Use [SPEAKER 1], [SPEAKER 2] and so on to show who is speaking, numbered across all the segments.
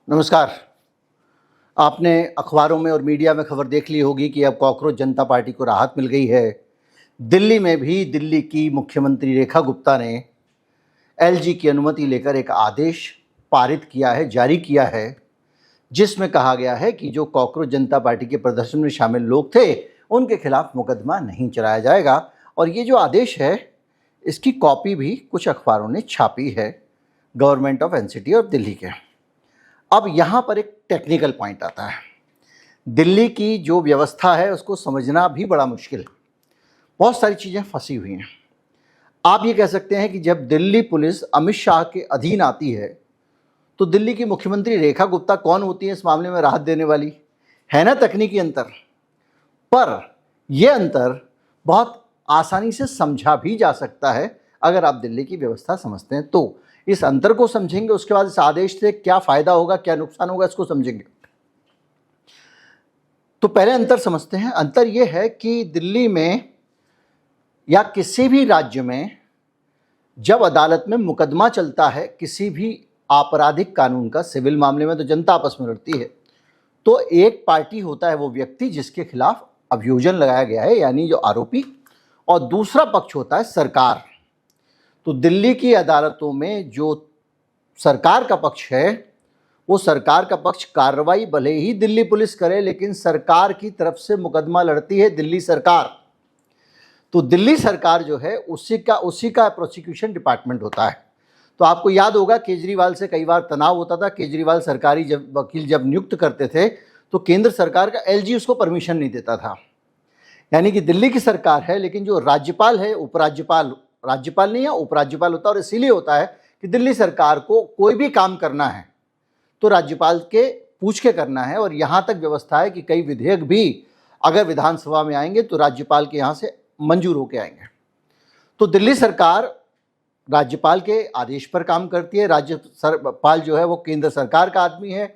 [SPEAKER 1] नमस्कार। आपने अखबारों में और मीडिया में खबर देख ली होगी कि अब कॉकरोच जनता पार्टी को राहत मिल गई है। दिल्ली में भी दिल्ली की मुख्यमंत्री रेखा गुप्ता ने एलजी की अनुमति लेकर एक आदेश पारित किया है, जारी किया है, जिसमें कहा गया है कि जो कॉकरोच जनता पार्टी के प्रदर्शन में शामिल लोग थे उनके खिलाफ मुकदमा नहीं चलाया जाएगा। और ये जो आदेश है इसकी कॉपी भी कुछ अखबारों ने छापी है, गवर्नमेंट ऑफ एनसीटी और दिल्ली के। अब यहाँ पर एक टेक्निकल पॉइंट आता है। दिल्ली की जो व्यवस्था है उसको समझना भी बड़ा मुश्किल है, बहुत सारी चीज़ें फंसी हुई हैं। आप ये कह सकते हैं कि जब दिल्ली पुलिस अमित शाह के अधीन आती है तो दिल्ली की मुख्यमंत्री रेखा गुप्ता कौन होती है इस मामले में राहत देने वाली? है ना तकनीकी अंतर। पर यह अंतर बहुत आसानी से समझा भी जा सकता है अगर आप दिल्ली की व्यवस्था समझते हैं तो। इस अंतर को समझेंगे, उसके बाद इस आदेश से क्या फायदा होगा, क्या नुकसान होगा, इसको समझेंगे। तो पहले अंतर समझते हैं। अंतर यह है कि दिल्ली में या किसी भी राज्य में जब अदालत में मुकदमा चलता है किसी भी आपराधिक कानून का, सिविल मामले में तो जनता आपस में लड़ती है, तो एक पार्टी होता है वो व्यक्ति जिसके खिलाफ अभियोजन लगाया गया है, यानी जो आरोपी, और दूसरा पक्ष होता है सरकार। तो दिल्ली की अदालतों में जो सरकार का पक्ष है वो सरकार का पक्ष कार्रवाई भले ही दिल्ली पुलिस करे, लेकिन सरकार की तरफ से मुकदमा लड़ती है दिल्ली सरकार। तो दिल्ली सरकार जो है उसी का प्रोसिक्यूशन डिपार्टमेंट होता है। तो आपको याद होगा केजरीवाल से कई बार तनाव होता था। केजरीवाल सरकारी वकील जब नियुक्त करते थे तो केंद्र सरकार का एलजी उसको परमिशन नहीं देता था। यानी कि दिल्ली की सरकार है, लेकिन जो राज्यपाल है, उपराज्यपाल, राज्यपाल नहीं है उपराज्यपाल होता है। और इसीलिए होता है कि दिल्ली सरकार को कोई भी काम करना है तो राज्यपाल के पूछ के करना है। और यहाँ तक व्यवस्था है कि कई विधेयक भी अगर विधानसभा में आएंगे तो राज्यपाल के यहाँ से मंजूर होकर आएंगे। तो दिल्ली सरकार राज्यपाल के आदेश पर काम करती है। राज्यपाल जो है वो केंद्र सरकार का आदमी है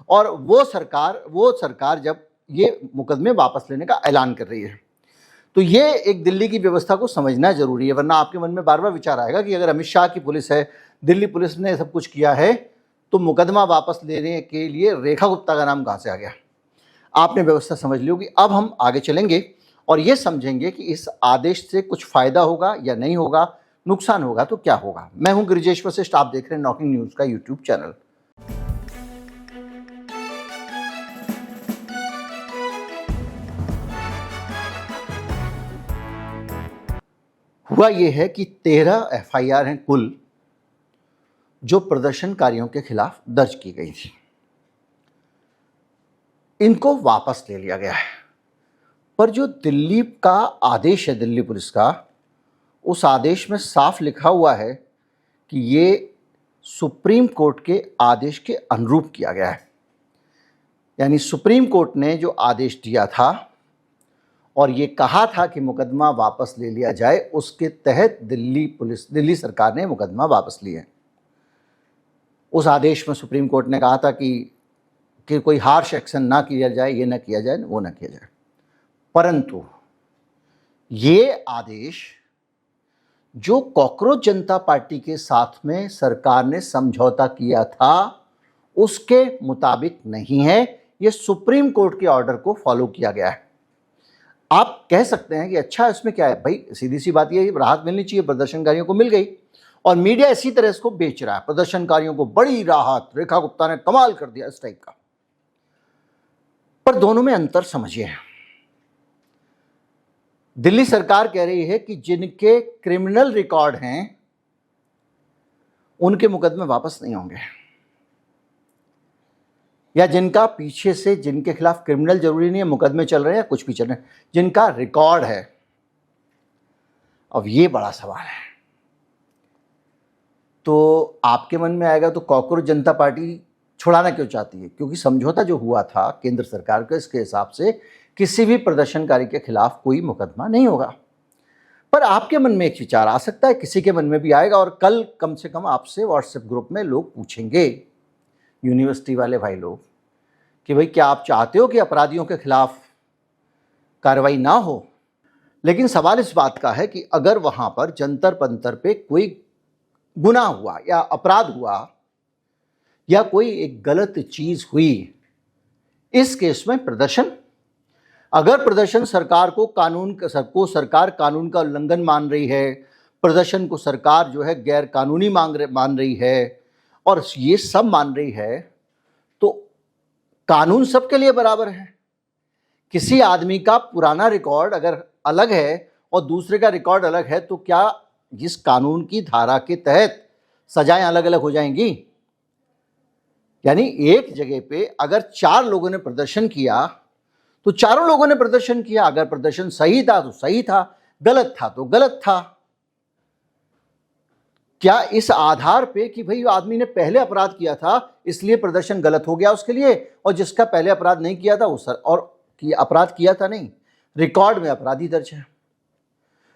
[SPEAKER 1] और वो सरकार जब ये मुकदमे वापस लेने का ऐलान कर रही है तो ये एक दिल्ली की व्यवस्था को समझना जरूरी है। वरना आपके मन में बार बार विचार आएगा कि अगर अमित शाह की पुलिस है, दिल्ली पुलिस ने सब कुछ किया है, तो मुकदमा वापस लेने के लिए रेखा गुप्ता का नाम कहाँ से आ गया। आपने व्यवस्था समझ ली होगी। अब हम आगे चलेंगे और ये समझेंगे कि इस आदेश से कुछ फायदा होगा या नहीं होगा, नुकसान होगा तो क्या होगा। मैं हूं गिरिजेश वशिष्ठ, आप देख रहे हैं नॉकिंग न्यूज का यूट्यूब चैनल। हुआ यह है कि 13 एफआईआर हैं कुल जो प्रदर्शनकारियों के खिलाफ दर्ज की गई थी। इनको वापस ले लिया गया है। पर जो दिल्ली का आदेश है दिल्ली पुलिस का, उस आदेश में साफ लिखा हुआ है कि ये सुप्रीम कोर्ट के आदेश के अनुरूप किया गया है। यानी सुप्रीम कोर्ट ने जो आदेश दिया था और ये कहा था कि मुकदमा वापस ले लिया जाए, उसके तहत दिल्ली सरकार ने मुकदमा वापस लिया है। उस आदेश में सुप्रीम कोर्ट ने कहा था कि कोई हार्श एक्शन ना किया जाए, ये ना किया जाए, वो ना किया जाए। परंतु ये आदेश जो कॉकरोच जनता पार्टी के साथ में सरकार ने समझौता किया था उसके मुताबिक नहीं है। ये सुप्रीम कोर्ट के ऑर्डर को फॉलो किया गया है। आप कह सकते हैं कि अच्छा इसमें क्या है भाई, सीधी सी बात ये राहत मिलनी चाहिए, प्रदर्शनकारियों को मिल गई और मीडिया इसी तरह इसको बेच रहा है। प्रदर्शनकारियों को बड़ी राहत, रेखा गुप्ता ने कमाल कर दिया, इस टाइप का। पर दोनों में अंतर समझिए। दिल्ली सरकार कह रही है कि जिनके क्रिमिनल रिकॉर्ड हैं उनके मुकदमे वापस नहीं होंगे, या जिनका पीछे से, जिनके खिलाफ क्रिमिनल, जरूरी नहीं है मुकदमे चल रहे हैं या कुछ भी चल रहे हैं, जिनका रिकॉर्ड है। अब ये बड़ा सवाल है। तो आपके मन में आएगा तो कॉकरोच जनता पार्टी छुड़ाना क्यों चाहती है? क्योंकि समझौता जो हुआ था केंद्र सरकार का, इसके हिसाब से किसी भी प्रदर्शनकारी के खिलाफ कोई मुकदमा नहीं होगा। पर आपके मन में एक विचार आ सकता है, किसी के मन में भी आएगा, और कल कम से कम आपसे व्हाट्सएप ग्रुप में लोग पूछेंगे, यूनिवर्सिटी वाले भाई लोग, कि भाई क्या आप चाहते हो कि अपराधियों के खिलाफ कार्रवाई ना हो? लेकिन सवाल इस बात का है कि अगर वहां पर जंतर पंतर पे कोई गुनाह हुआ या अपराध हुआ या कोई एक गलत चीज हुई, इस केस में प्रदर्शन, अगर प्रदर्शन सरकार को सरकार कानून का उल्लंघन मान रही है, प्रदर्शन को सरकार जो है गैर कानूनी मान रही है और ये सब मान रही है, तो कानून सबके लिए बराबर है। किसी आदमी का पुराना रिकॉर्ड अगर अलग है और दूसरे का रिकॉर्ड अलग है, तो क्या जिस कानून की धारा के तहत सजाएं अलग अलग हो जाएंगी? यानी एक जगह पे अगर 4 लोगों ने प्रदर्शन किया तो चारों लोगों ने प्रदर्शन किया, अगर प्रदर्शन सही था तो सही था, गलत था तो गलत था। क्या इस आधार पे कि भाई आदमी ने पहले अपराध किया था इसलिए प्रदर्शन गलत हो गया उसके लिए, और जिसका पहले अपराध नहीं किया था अपराध किया था नहीं, रिकॉर्ड में अपराधी दर्ज है?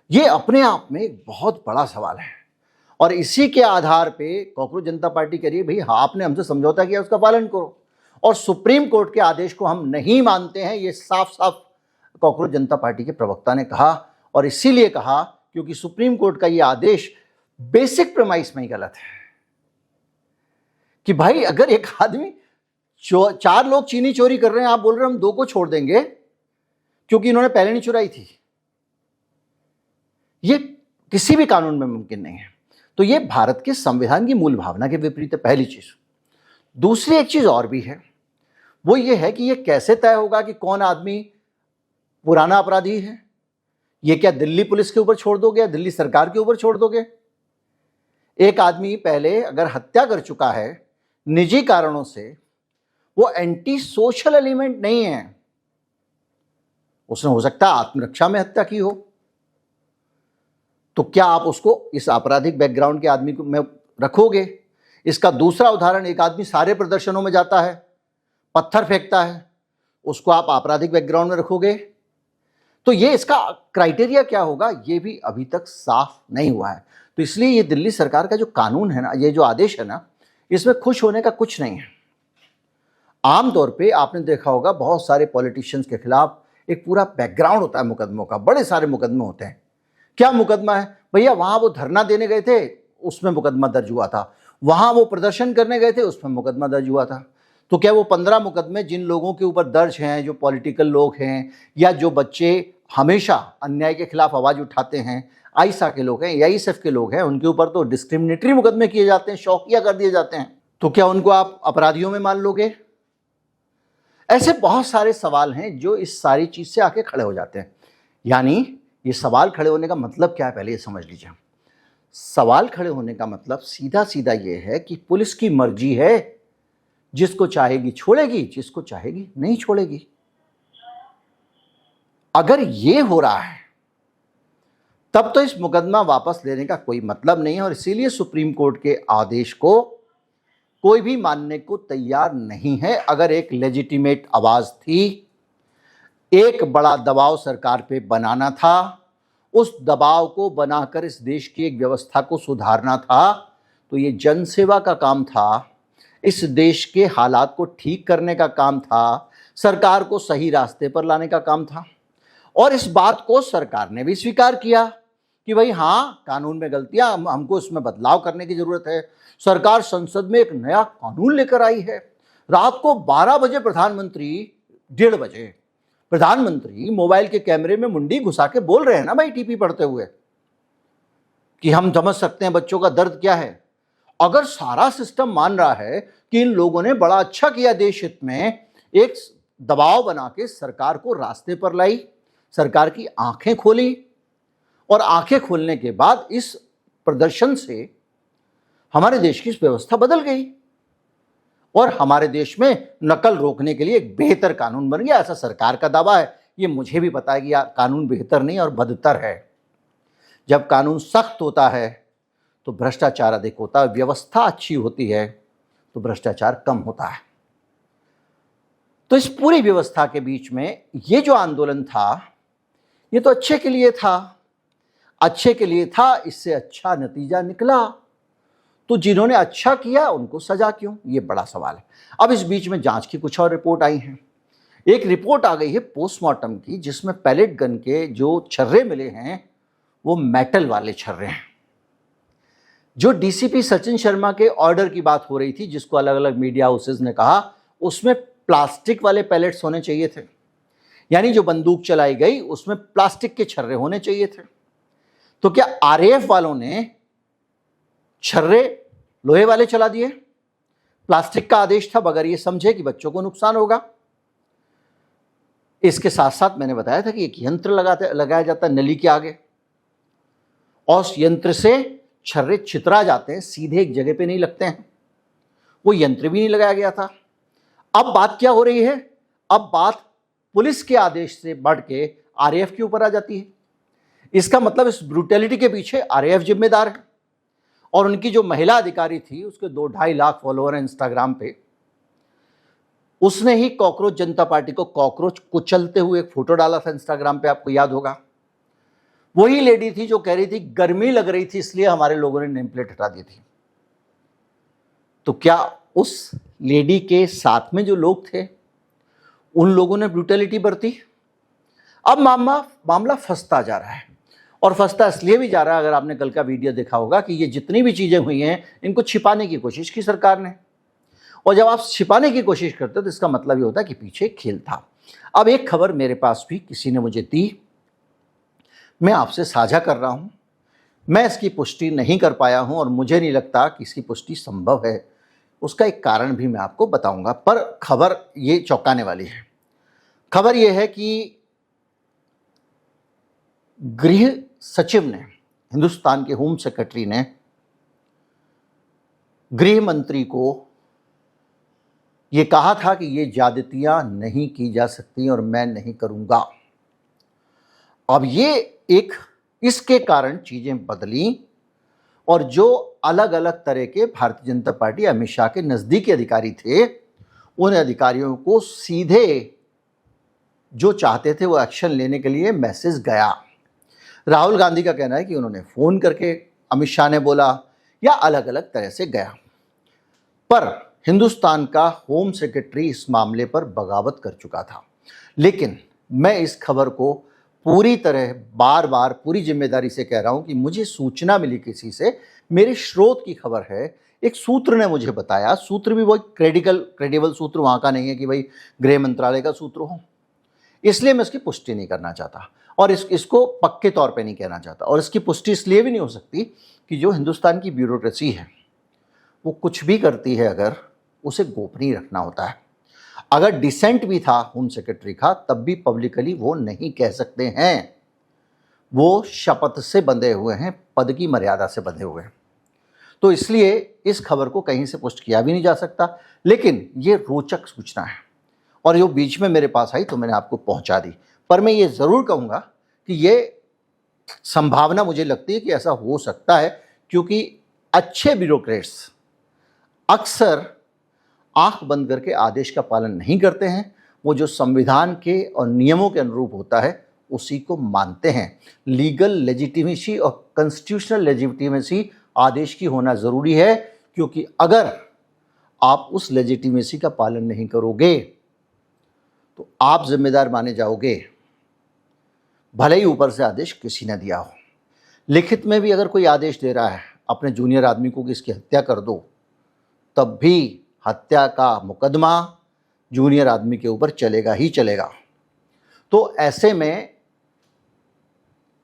[SPEAKER 1] ये अपने आप में एक बहुत बड़ा सवाल है। और इसी के आधार पे कॉकरोच जनता पार्टी कह रही है भाई हाँ, आपने हमसे समझौता किया, उसका पालन करो, और सुप्रीम कोर्ट के आदेश को हम नहीं मानते हैं, ये साफ साफ कॉकरोच जनता पार्टी के प्रवक्ता ने कहा। और इसीलिए कहा क्योंकि सुप्रीम कोर्ट का ये आदेश बेसिक प्रेमाइस में ही गलत है कि भाई अगर एक आदमी 4 लोग चीनी चोरी कर रहे हैं, आप बोल रहे हैं हम 2 को छोड़ देंगे क्योंकि इन्होंने पहले नहीं चुराई थी, ये किसी भी कानून में मुमकिन नहीं है। तो ये भारत के संविधान की मूल भावना के विपरीत है, पहली चीज। दूसरी एक चीज और भी है, वो ये है कि ये कैसे तय होगा कि कौन आदमी पुराना अपराधी है? ये क्या दिल्ली पुलिस के ऊपर छोड़ दोगे या दिल्ली सरकार के ऊपर छोड़ दोगे? एक आदमी पहले अगर हत्या कर चुका है निजी कारणों से, वो एंटी सोशल एलिमेंट नहीं है, उसने हो सकता है आत्मरक्षा में हत्या की हो, तो क्या आप उसको इस आपराधिक बैकग्राउंड के आदमी को में रखोगे? इसका दूसरा उदाहरण, एक आदमी सारे प्रदर्शनों में जाता है, पत्थर फेंकता है, उसको आप आपराधिक बैकग्राउंड में रखोगे? तो ये इसका क्राइटेरिया क्या होगा, ये भी अभी तक साफ नहीं हुआ है। तो इसलिए ये दिल्ली सरकार का जो कानून है ना, ये जो आदेश है ना, इसमें खुश होने का कुछ नहीं है। आमतौर पे आपने देखा होगा बहुत सारे पॉलिटिशियंस के खिलाफ एक पूरा बैकग्राउंड होता है मुकदमों का, बड़े सारे मुकदमे होते हैं। क्या मुकदमा है भैया? वहां वो धरना देने गए थे, उसमें मुकदमा दर्ज हुआ था, वहां वो प्रदर्शन करने गए थे, उसमें मुकदमा दर्ज हुआ था। तो क्या वो 15 मुकदमे जिन लोगों के ऊपर दर्ज हैं, जो पॉलिटिकल लोग हैं या जो बच्चे हमेशा अन्याय के खिलाफ आवाज उठाते हैं, आईसा के लोग हैं, AISF के लोग हैं, उनके ऊपर तो डिस्क्रिमिनेटरी मुकदमे किए जाते हैं, शौकिया कर दिए जाते हैं, तो क्या उनको आप अपराधियों में मान लोगे? ऐसे बहुत सारे सवाल हैं जो इस सारी चीज से आके खड़े हो जाते हैं। यानी ये सवाल खड़े होने का मतलब क्या है, पहले ये समझ लीजिए। सवाल खड़े होने का मतलब सीधा सीधा ये है कि पुलिस की मर्जी है, जिसको चाहेगी छोड़ेगी, जिसको चाहेगी नहीं छोड़ेगी। अगर ये हो रहा है तब तो इस मुकदमा वापस लेने का कोई मतलब नहीं है, और इसीलिए सुप्रीम कोर्ट के आदेश को कोई भी मानने को तैयार नहीं है। अगर एक लेजिटिमेट आवाज थी, एक बड़ा दबाव सरकार पे बनाना था, उस दबाव को बनाकर इस देश की एक व्यवस्था को सुधारना था, तो ये जनसेवा का काम था, इस देश के हालात को ठीक करने का काम था, सरकार को सही रास्ते पर लाने का काम था। और इस बात को सरकार ने भी स्वीकार किया कि भाई हाँ, कानून में गलतियां, हमको इसमें बदलाव करने की जरूरत है। सरकार संसद में एक नया कानून लेकर आई है। रात को 12 बजे प्रधानमंत्री, 1:30 बजे प्रधानमंत्री मोबाइल के कैमरे में मुंडी घुसा के बोल रहे हैं ना भाई, टीपी पढ़ते हुए, कि हम समझ सकते हैं बच्चों का दर्द क्या है। अगर सारा सिस्टम मान रहा है कि इन लोगों ने बड़ा अच्छा किया देश हित में, एक दबाव बना के सरकार को रास्ते पर लाई, सरकार की आंखें खोली, और आंखें खोलने के बाद इस प्रदर्शन से हमारे देश की व्यवस्था बदल गई और हमारे देश में नकल रोकने के लिए एक बेहतर कानून बन गया, ऐसा सरकार का दावा है। ये मुझे भी पता है कि कानून बेहतर नहीं और बदतर है। जब कानून सख्त होता है तो भ्रष्टाचार अधिक होता है, व्यवस्था अच्छी होती है तो भ्रष्टाचार कम होता है। तो इस पूरी व्यवस्था के बीच में ये जो आंदोलन था, ये तो अच्छे के लिए था, अच्छे के लिए था, इससे अच्छा नतीजा निकला। तो जिन्होंने अच्छा किया उनको सजा क्यों, ये बड़ा सवाल है। अब इस बीच में जांच की कुछ और रिपोर्ट आई हैं। एक रिपोर्ट आ गई है पोस्टमार्टम की, जिसमें पैलेट गन के जो छर्रे मिले हैं वो मेटल वाले छर्रे हैं। जो डीसीपी सचिन शर्मा के ऑर्डर की बात हो रही थी, जिसको अलग अलग मीडिया हाउसेज ने कहा, उसमें प्लास्टिक वाले पैलेट्स होने चाहिए थे, यानी जो बंदूक चलाई गई उसमें प्लास्टिक के छर्रे होने चाहिए थे। तो क्या आरएएफ वालों ने छर्रे लोहे वाले चला दिए? प्लास्टिक का आदेश था बगैर ये समझे कि बच्चों को नुकसान होगा। इसके साथ साथ मैंने बताया था कि एक यंत्र लगाया जाता है नली के आगे, और उस यंत्र से छर्रे छितरा जाते हैं, सीधे एक जगह पे नहीं लगते हैं। वो यंत्र भी नहीं लगाया गया था। अब बात क्या हो रही है? अब बात पुलिस के आदेश से बढ़ के आरएएफ के ऊपर आ जाती है। इसका मतलब इस ब्रूटैलिटी के पीछे आरएएफ जिम्मेदार है। और उनकी जो महिला अधिकारी थी, उसके 2-2.5 लाख फॉलोअर हैं इंस्टाग्राम पे, उसने ही कॉकरोच जनता पार्टी को कॉकरोच कुचलते हुए एक फोटो डाला था इंस्टाग्राम पे, आपको याद होगा। वही लेडी थी जो कह रही थी गर्मी लग रही थी इसलिए हमारे लोगों ने नेम प्लेट हटा दी थी। तो क्या उस लेडी के साथ में जो लोग थे उन लोगों ने ब्रूटैलिटी बरती? अब मामला फंसता जा रहा है, और फंसता इसलिए भी जा रहा है, अगर आपने कल का वीडियो देखा होगा, कि ये जितनी भी चीजें हुई हैं इनको छिपाने की कोशिश की सरकार ने। और जब आप छिपाने की कोशिश करते हो तो इसका मतलब ये होता है कि पीछे खेल था। अब एक खबर मेरे पास भी किसी ने मुझे दी, मैं आपसे साझा कर रहा हूं। मैं इसकी पुष्टि नहीं कर पाया हूं और मुझे नहीं लगता कि इसकी पुष्टि संभव है। उसका एक कारण भी मैं आपको बताऊंगा, पर खबर ये चौंकाने वाली है। खबर ये है कि गृह सचिव ने, हिंदुस्तान के होम सेक्रेटरी ने गृह मंत्री को ये कहा था कि ये ज्यादतियां नहीं की जा सकती और मैं नहीं करूंगा। अब ये इसके कारण चीजें बदली, और जो अलग अलग तरह के भारतीय जनता पार्टी अमित शाह के नजदीकी अधिकारी थे, उन अधिकारियों को सीधे जो चाहते थे वो एक्शन लेने के लिए मैसेज गया। राहुल गांधी का कहना है कि उन्होंने फोन करके अमित शाह ने बोला, या अलग अलग तरह से गया। पर हिंदुस्तान का होम सेक्रेटरी इस मामले पर बगावत कर चुका था। लेकिन मैं इस खबर को पूरी तरह बार बार पूरी जिम्मेदारी से कह रहा हूं कि मुझे सूचना मिली किसी से, मेरे स्रोत की खबर है, एक सूत्र ने मुझे बताया। सूत्र भी वही क्रेडिबल सूत्र वहां का नहीं है कि भाई गृह मंत्रालय का सूत्र हो, इसलिए मैं इसकी पुष्टि नहीं करना चाहता, और इसको पक्के तौर पे नहीं कहना चाहता। और इसकी पुष्टि इसलिए भी नहीं हो सकती कि जो हिंदुस्तान की ब्यूरोक्रेसी है वो कुछ भी करती है, अगर उसे गोपनीय रखना होता है। अगर डिसेंट भी था होम सेक्रेटरी का, तब भी पब्लिकली वो नहीं कह सकते हैं। वो शपथ से बंधे हुए हैं, पद की मर्यादा से बंधे हुए हैं। तो इसलिए इस खबर को कहीं से पुष्ट किया भी नहीं जा सकता। लेकिन ये रोचक सूचना है, और जो बीच में मेरे पास आई तो मैंने आपको पहुंचा दी। पर मैं ये ज़रूर कहूँगा कि ये संभावना मुझे लगती है कि ऐसा हो सकता है, क्योंकि अच्छे ब्यूरोक्रेट्स अक्सर आंख बंद करके आदेश का पालन नहीं करते हैं। वो जो संविधान के और नियमों के अनुरूप होता है उसी को मानते हैं। लीगल लेजिटिमेसी और कॉन्स्टिट्यूशनल लेजिटिमेसी आदेश की होना ज़रूरी है, क्योंकि अगर आप उस लेजिटिमेसी का पालन नहीं करोगे तो आप जिम्मेदार माने जाओगे, भले ही ऊपर से आदेश किसी ने दिया हो। लिखित में भी अगर कोई आदेश दे रहा है अपने जूनियर आदमी को कि इसकी हत्या कर दो, तब भी हत्या का मुकदमा जूनियर आदमी के ऊपर चलेगा ही चलेगा। तो ऐसे में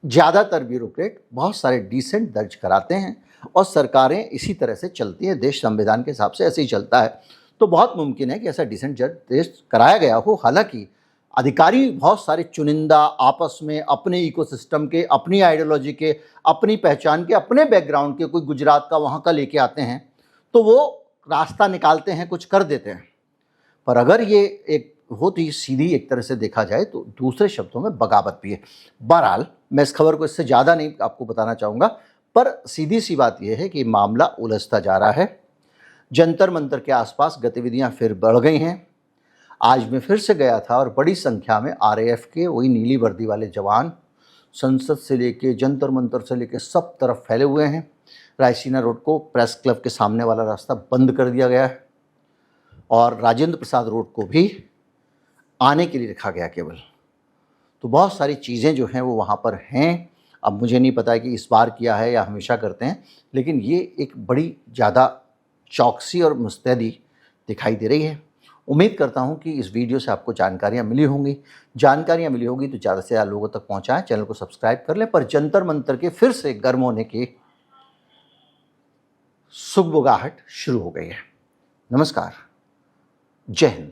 [SPEAKER 1] ज़्यादातर ब्यूरोक्रेट बहुत सारे डिसेंट दर्ज कराते हैं, और सरकारें इसी तरह से चलती हैं। देश संविधान के हिसाब से ऐसे ही चलता है। तो बहुत मुमकिन है कि ऐसा डिसेंट दर्ज कराया गया हो। हालांकि अधिकारी बहुत सारे चुनिंदा आपस में अपने इकोसिस्टम के, अपनी आइडियोलॉजी के, अपनी पहचान के, अपने बैकग्राउंड के, कोई गुजरात का वहाँ का लेके आते हैं, तो वो रास्ता निकालते हैं, कुछ कर देते हैं। पर अगर ये एक बहुत ही सीधी एक तरह से देखा जाए तो दूसरे शब्दों में बगावत भी है। बहरहाल मैं इस खबर को इससे ज़्यादा नहीं आपको बताना चाहूँगा, पर सीधी सी बात यह है कि मामला उलझता जा रहा है। जंतर मंतर के आसपास गतिविधियां फिर बढ़ गई हैं। आज मैं फिर से गया था और बड़ी संख्या में आरएएफ के वही नीली वर्दी वाले जवान संसद से लेके जंतर मंतर से लेके सब तरफ फैले हुए हैं। रायसीना रोड को प्रेस क्लब के सामने वाला रास्ता बंद कर दिया गया है, और राजेंद्र प्रसाद रोड को भी आने के लिए रखा गया केवल। तो बहुत सारी चीज़ें जो हैं वो वहाँ पर हैं। अब मुझे नहीं पता है कि इस बार किया है या हमेशा करते हैं, लेकिन ये एक बड़ी ज़्यादा चौकसी और मुस्तैदी दिखाई दे रही है। उम्मीद करता हूँ कि इस वीडियो से आपको जानकारियाँ मिली होंगी। जानकारियाँ मिली होगी तो ज़्यादा से ज़्यादा लोगों तक पहुँचाएँ, चैनल को सब्सक्राइब कर लें। पर जंतर मंतर के फिर से गर्म होने की सुगबुगाहट शुरू हो गई है। नमस्कार, जय हिंद।